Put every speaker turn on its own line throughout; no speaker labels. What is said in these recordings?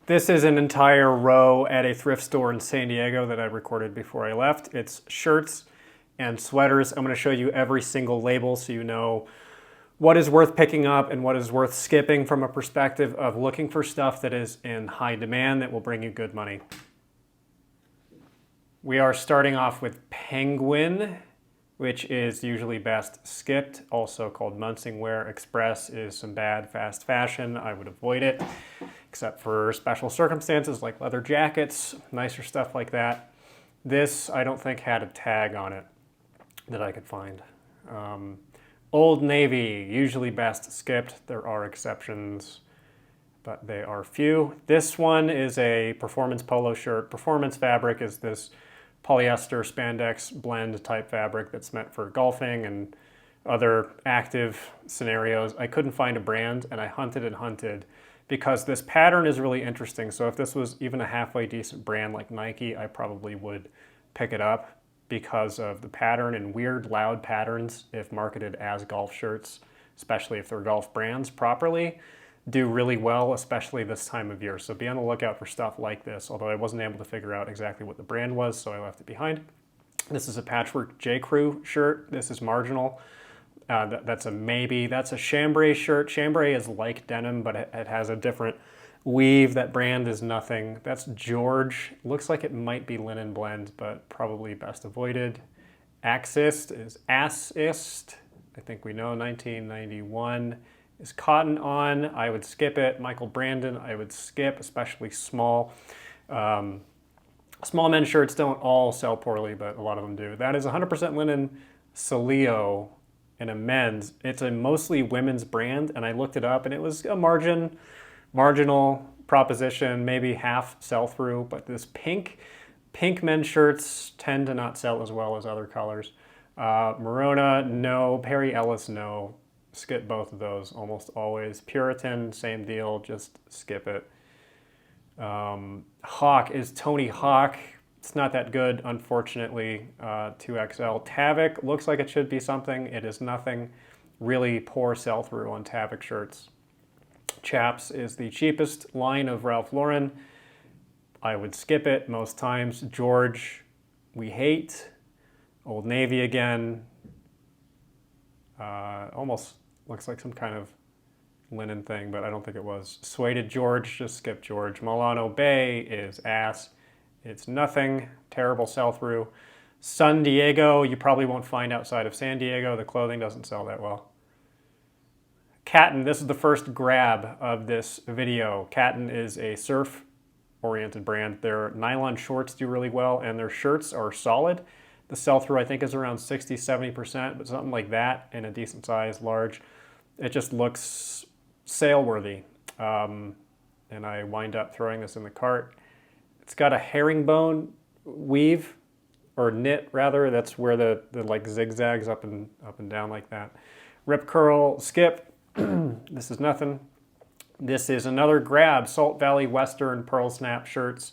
This is an entire row at a thrift store in San Diego that I recorded before I left. It's shirts and sweaters. I'm going to show you every single label so you know what is worth picking up and what is worth skipping from a perspective of looking for stuff that is in high demand that will bring you good money. We are starting off with Penguin, which is usually best skipped, also called Menswear Express is some bad fast fashion. I would avoid it, except for special circumstances like leather jackets, nicer stuff like that. This, I don't think, had a tag on it that I could find. Old Navy, usually best skipped. There are exceptions, but they are few. This one is a performance polo shirt. Performance fabric is this polyester spandex blend type fabric that's meant for golfing and other active scenarios. I couldn't find a brand, and I hunted and hunted because this pattern is really interesting. So if this was even a halfway decent brand like Nike, I probably would pick it up because of the pattern and weird loud patterns if marketed as golf shirts, especially if they're golf brands properly, do really well, especially this time of year. So be on the lookout for stuff like this, although I wasn't able to figure out exactly what the brand was, so I left it behind. This is a patchwork JCrew shirt. This is marginal. That's a maybe. That's a chambray shirt. Chambray is like denim, but it has a different weave. That brand is nothing. That's George. Looks like it might be linen blend, but probably best avoided. Axist is Assist. I think we know 1991. Is cotton on? I would skip it. Michael Brandon, I would skip, especially small. Small men's shirts don't all sell poorly, but a lot of them do. That is 100% linen Salio in a men's. It's a mostly women's brand, and I looked it up, and it was a marginal proposition, maybe half sell-through, but this pink men's shirts tend to not sell as well as other colors. Morona, no. Perry Ellis, no. Skip both of those almost always. Puritan, same deal, just skip it. Hawk is Tony Hawk. It's not that good, unfortunately, 2XL. Tavik looks like it should be something. It is nothing. Really poor sell-through on Tavik shirts. Chaps is the cheapest line of Ralph Lauren. I would skip it most times. George, we hate. Old Navy again. Almost looks like some kind of linen thing, but I don't think it was. Suede George, just skip George. Milano Bay is ass. It's nothing. Terrible sell-through. San Diego, you probably won't find outside of San Diego. The clothing doesn't sell that well. Catton, this is the first grab of this video. Catton is a surf-oriented brand. Their nylon shorts do really well, and their shirts are solid. The sell-through, I think, is around 60-70%, but something like that in a decent size, large. It just looks sale-worthy. And I wind up throwing this in the cart. It's got a herringbone weave, or knit rather. That's where the like zigzags up and down like that. Rip curl, skip. This is nothing. This is another grab. Salt Valley Western Pearl Snap shirts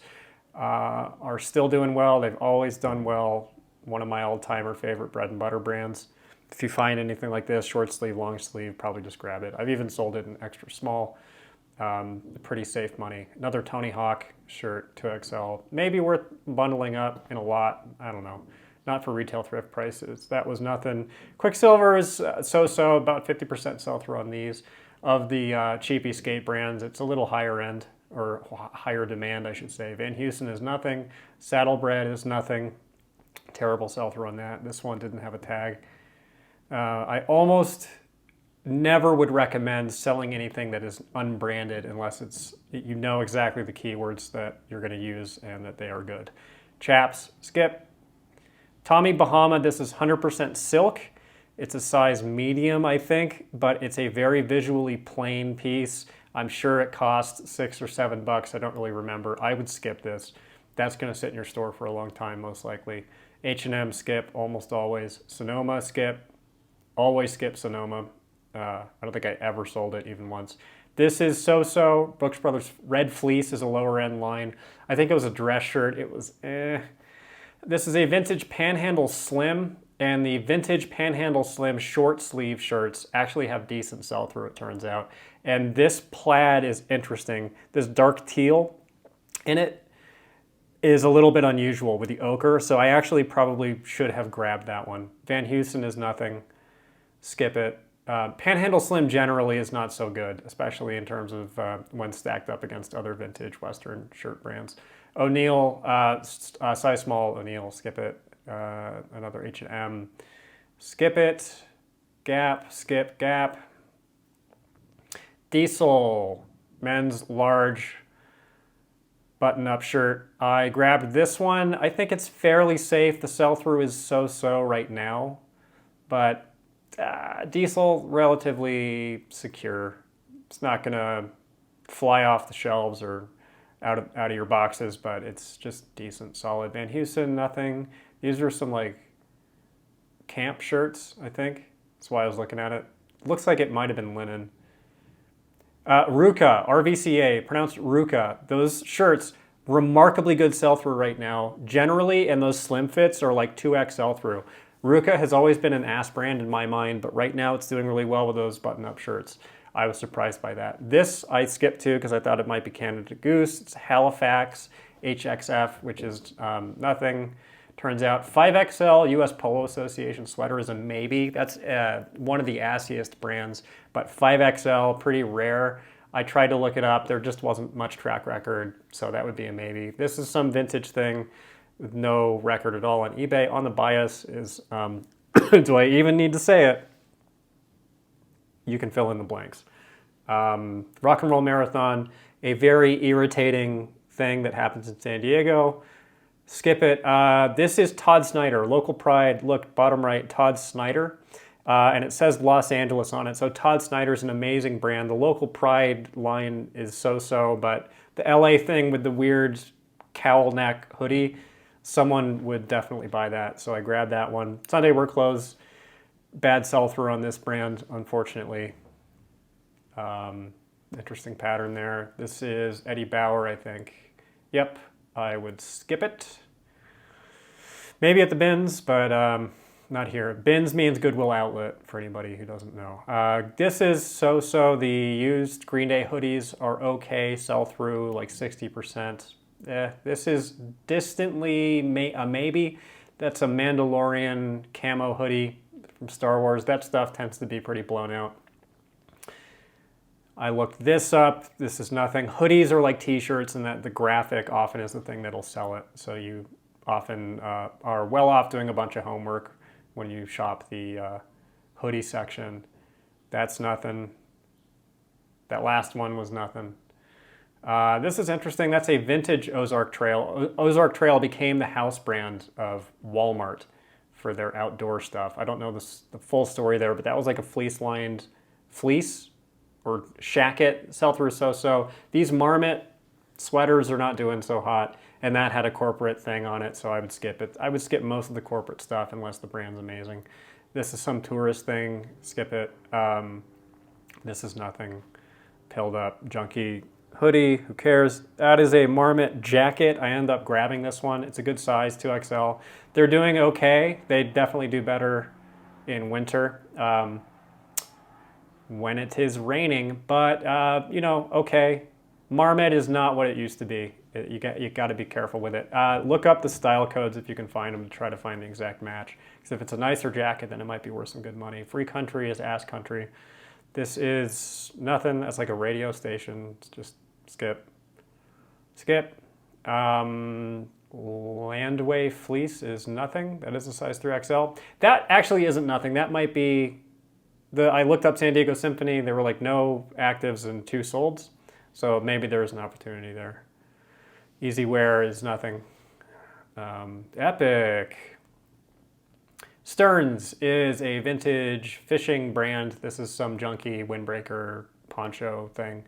are still doing well. They've always done well. One of my old-timer favorite bread and butter brands. If you find anything like this, short sleeve, long sleeve, probably just grab it. I've even sold it in extra small. Pretty safe money. Another Tony Hawk shirt, 2XL. Maybe worth bundling up in a lot. I don't know. Not for retail thrift prices. That was nothing. Quicksilver is so-so, about 50% sell-through on these. Of the cheapy skate brands, it's a little higher end, or higher demand, I should say. Van Heusen is nothing. Saddlebred is nothing. Terrible sell-through on that. This one didn't have a tag. I almost never would recommend selling anything that is unbranded unless you know exactly the keywords that you're going to use and that they are good. Chaps, skip. Tommy Bahama, this is 100% silk. It's a size medium, I think, but it's a very visually plain piece. I'm sure it costs $6 or $7. I don't really remember. I would skip this. That's going to sit in your store for a long time, most likely. H&M, skip, almost always. Sonoma, skip. Always skip Sonoma. I don't think I ever sold it even once. This is so-so. Brooks Brothers Red Fleece is a lower end line. I think it was a dress shirt. It was This is a vintage Panhandle Slim, and the vintage Panhandle Slim short sleeve shirts actually have decent sell-through, it turns out. And this plaid is interesting. This dark teal And it is a little bit unusual with the ochre, so I actually probably should have grabbed that one. Van Heusen is nothing. Skip it. Panhandle Slim generally is not so good, especially in terms of when stacked up against other vintage Western shirt brands. O'Neill, size small O'Neill, skip it. Another H&M, skip it. Gap, skip, Gap. Diesel, men's large button-up shirt. I grabbed this one. I think it's fairly safe. The sell-through is so-so right now, but Diesel, relatively secure. It's not gonna fly off the shelves or out of your boxes, but it's just decent, solid. Van Heusen, nothing. These are some like camp shirts, I think. That's why I was looking at it. Looks like it might have been linen. Ruka, RVCA, pronounced Ruka. Those shirts, remarkably good sell-through right now. Generally, and those slim fits are like 2x sell-through. Ruka has always been an ass brand in my mind, but right now it's doing really well with those button-up shirts. I was surprised by that. This I skipped to because I thought it might be Canada Goose. It's Halifax HXF, which is nothing. Turns out 5XL US Polo Association sweater is a maybe. That's one of the assiest brands, but 5XL, pretty rare. I tried to look it up. There just wasn't much track record, so that would be a maybe. This is some vintage thing with no record at all on eBay. On the bias is, do I even need to say it? You can fill in the blanks. Rock and Roll Marathon, a very irritating thing that happens in San Diego. Skip it. This is Todd Snyder, Local Pride. Look, bottom right, Todd Snyder. And it says Los Angeles on it. So Todd Snyder's an amazing brand. The Local Pride line is so-so, but the LA thing with the weird cowl neck hoodie, someone would definitely buy that. So I grabbed that one. Sunday work clothes, bad sell-through on this brand, unfortunately. Interesting pattern there. This is Eddie Bauer, I think. Yep. I would skip it. Maybe at the bins, but not here. Bins means Goodwill Outlet, for anybody who doesn't know. This is so-so. The used Green Day hoodies are okay. Sell through like 60%. This is distantly a maybe. That's a Mandalorian camo hoodie from Star Wars. That stuff tends to be pretty blown out. I looked this up. This is nothing. Hoodies are like t-shirts, and that the graphic often is the thing that'll sell it. So you often are well off doing a bunch of homework when you shop the hoodie section. That's nothing. That last one was nothing. This is interesting. That's a vintage Ozark Trail. Ozark Trail became the house brand of Walmart for their outdoor stuff. I don't know the full story there, but that was like a fleece-lined fleece or Shacket, sell-through so-so. These Marmot sweaters are not doing so hot, and that had a corporate thing on it, so I would skip it. I would skip most of the corporate stuff unless the brand's amazing. This is some tourist thing, skip it. This is nothing. Pilled up, junky hoodie, who cares? That is a Marmot jacket. I end up grabbing this one. It's a good size, 2XL. They're doing okay. They definitely do better in winter. When it is raining, but okay. Marmot is not what it used to be. You got to be careful with it. Look up the style codes if you can find them to try to find the exact match. Because if it's a nicer jacket, then it might be worth some good money. Free country is ass country. This is nothing. That's like a radio station. It's just skip. Skip. Landway fleece is nothing. That is a size 3XL. That actually isn't nothing. That might be I looked up San Diego Symphony. There were like no actives and 2 solds. So maybe there's an opportunity there. Easy Wear is nothing. Epic. Stearns is a vintage fishing brand. This is some junky windbreaker poncho thing.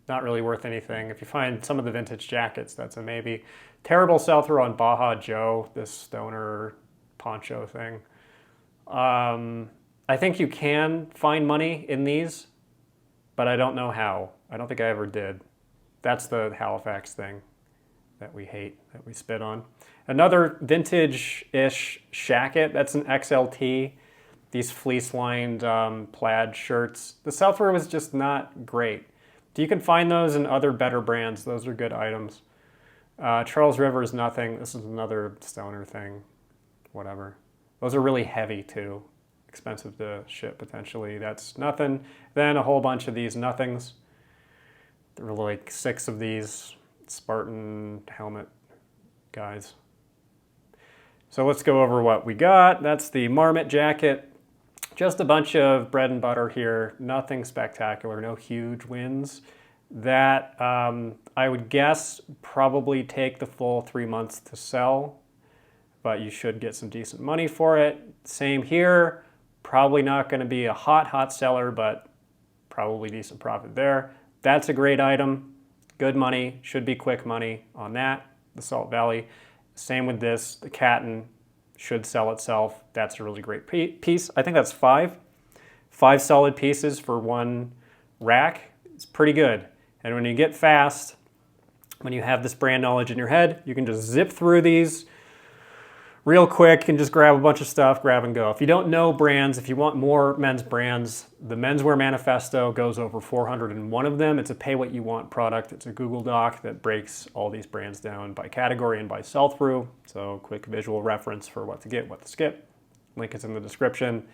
Not really worth anything. If you find some of the vintage jackets, that's a maybe. Terrible sell-through on Baja Joe, this stoner poncho thing. I think you can find money in these, but I don't know how. I don't think I ever did. That's the Halifax thing that we hate, that we spit on. Another vintage-ish Shacket, that's an XLT. These fleece-lined plaid shirts. The sell-through was just not great. You can find those in other better brands. Those are good items. Charles River is nothing. This is another stoner thing. Whatever. Those are really heavy too. Expensive to ship potentially. That's nothing. Then a whole bunch of these nothings. There were like 6 of these Spartan helmet guys. So let's go over what we got. That's the Marmot jacket. Just a bunch of bread and butter here. Nothing spectacular, no huge wins. That I would guess probably take the full 3 months to sell, but you should get some decent money for it. Same here. Probably not going to be a hot seller, but probably decent profit there. That's a great item. Good money. Should be quick money on that. The Salt Valley. Same with this. The Catton should sell itself. That's a really great piece. I think that's 5 solid pieces for one rack. It's pretty good. And when you get fast, when you have this brand knowledge in your head, you can just zip through these real quick and just grab a bunch of stuff, grab and go. If you don't know brands, if you want more men's brands, the Menswear Manifesto goes over 401 of them. It's a pay what you want product. It's a Google Doc that breaks all these brands down by category and by sell-through. So quick visual reference for what to get, what to skip. Link is in the description.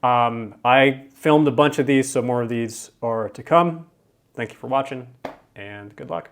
I filmed a bunch of these, so more of these are to come. Thank you for watching, and good luck.